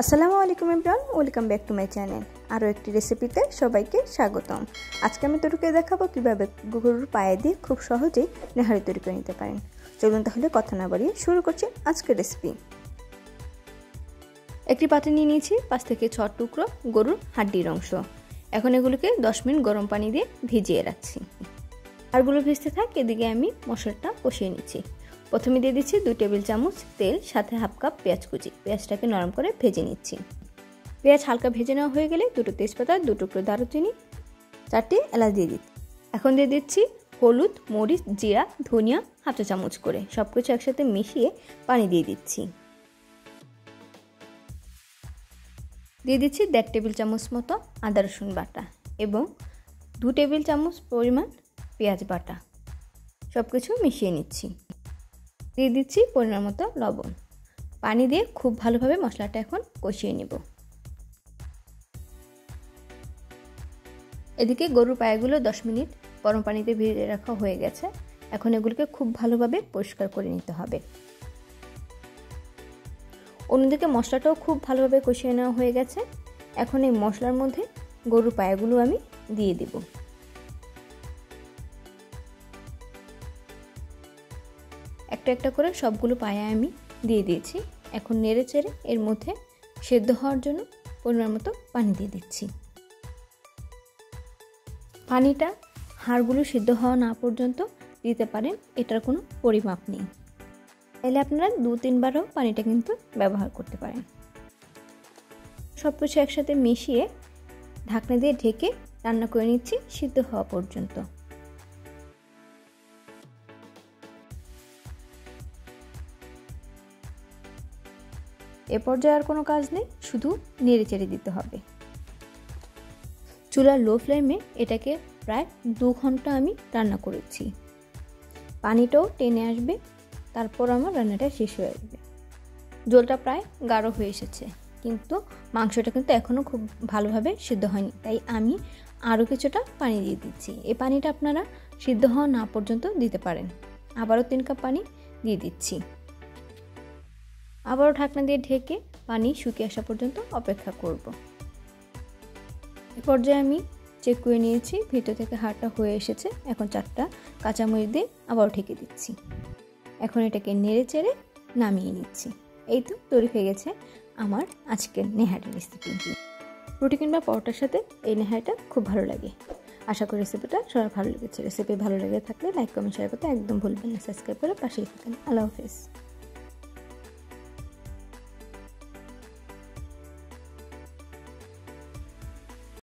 আসসালামু আলাইকুম everyone, welcome back to my channel. আরও একটি রেসিপিতে সবাইকে স্বাগতম। আজকে আমি তরুকে দেখাবো কীভাবে গরুর পায়ে দিয়ে খুব সহজেই নেহারি তৈরি করে নিতে পারেন। চলুন তাহলে কথা না বাড়িয়ে শুরু করছি আজকের রেসিপি। একটি পাত্রে নিয়ে নিয়েছি 5 থেকে 6 টুকরো গরুর হাড্ডির অংশ। এখন এগুলোকে 10 মিনিট গরম পানি দিয়ে ভিজিয়ে রাখছি। আরগুলো ভিজতে থাক, এদিকে আমি মশলাটা কষিয়ে নিচ্ছি। প্রথমে দিয়ে দিচ্ছি 2 টেবিল চামচ তেল, সাথে হাফ কাপ পেঁয়াজ কুচি। পেঁয়াজটাকে নরম করে ভেজে নিচ্ছি। পেঁয়াজ হালকা ভেজে নেওয়া হয়ে গেলে 2টো তেজপাতা, 2 টুকরো দারুচিনি, 4টি এলাচ দিয়ে দিচ্ছি। এখন দিয়ে দিচ্ছি হলুদ, মরিচ, জিরা, ধনিয়া হাফ চা চামচ করে। সব কিছু একসাথে মিশিয়ে পানি দিয়ে দিচ্ছি। দিয়ে দিচ্ছি 1.5 টেবিল চামচ মতো আদা রসুন বাটা এবং 2 টেবিল চামচ পরিমাণ পেঁয়াজ বাটা। সব কিছু মিশিয়ে নিচ্ছি। দিয়ে দিচ্ছি পরিমাণ মতো লবণ। পানি দিয়ে খুব ভালোভাবে মশলাটা এখন কষিয়ে নেব। এদিকে গরুর পায়েগুলো 10 মিনিট গরম পানিতে ভিজিয়ে রাখা হয়ে গেছে। এখন এগুলোকে খুব ভালোভাবে পরিষ্কার করে নিতে হবে। অন্যদিকে মশলাটাও খুব ভালোভাবে কষিয়ে নেওয়া হয়ে গেছে। এখন এই মশলার মধ্যে গরুর পায়েগুলো আমি দিয়ে দেব। একটা একটা করে সবগুলো পায়া আমি দিয়ে দিয়েছি। এখন নেড়ে চেড়ে এর মধ্যে সেদ্ধ হওয়ার জন্য পরিমাণ মতো পানি দিয়ে দিচ্ছি। পানিটা হাড়গুলো সিদ্ধ হওয়া না পর্যন্ত দিতে পারেন, এটার কোনো পরিমাপ নেই। তাহলে আপনারা 2-3 বারও পানিটা কিন্তু ব্যবহার করতে পারেন। সব কিছু একসাথে মিশিয়ে ঢাকনা দিয়ে ঢেকে রান্না করে নিচ্ছি সিদ্ধ হওয়া পর্যন্ত। এ পর্যায়ে আর কোনো কাজ নেই, শুধু নেড়ে চেড়ে দিতে হবে। চুলার লো ফ্লেমে এটাকে প্রায় 2 ঘন্টা আমি রান্না করেছি। পানিটাও টেনে আসবে, তারপর আমার রান্নাটা শেষ হয়ে আসবে। ঝোলটা প্রায় গাঢ় হয়ে এসেছে, কিন্তু মাংসটা কিন্তু এখনও খুব ভালোভাবে সিদ্ধ হয়নি, তাই আমি আরও কিছুটা পানি দিয়ে দিচ্ছি। এই পানিটা আপনারা সিদ্ধ হওয়া না পর্যন্ত দিতে পারেন। আবারও 3 কাপ পানি দিয়ে দিচ্ছি। আবারও ঢাকনা দিয়ে ঢেকে পানি শুকিয়ে আসা পর্যন্ত অপেক্ষা করব। এ পর্যায়ে আমি চেক করে নিয়েছি, ভিতর থেকে হাড়টা হয়ে এসেছে। এখন 4টা কাঁচামরিচ দিয়ে আবারও ঢেকে দিচ্ছি। এখন এটাকে নেড়ে চেড়ে নামিয়ে নিচ্ছি। এই তো তৈরি হয়ে গেছে আমার আজকের নেহারি রেসিপি। রুটি কিংবা পরোটার সাথে এই নেহারিটা খুব ভালো লাগে। আশা করি রেসিপিটা সবার ভালো লেগেছে। রেসিপি ভালো লেগে থাকলে লাইক, কমেন্ট, শেয়ার করতে একদম ভুলবেন না। সাবস্ক্রাইব করে পাশেই থাকেন। আল্লাহ হাফেজ।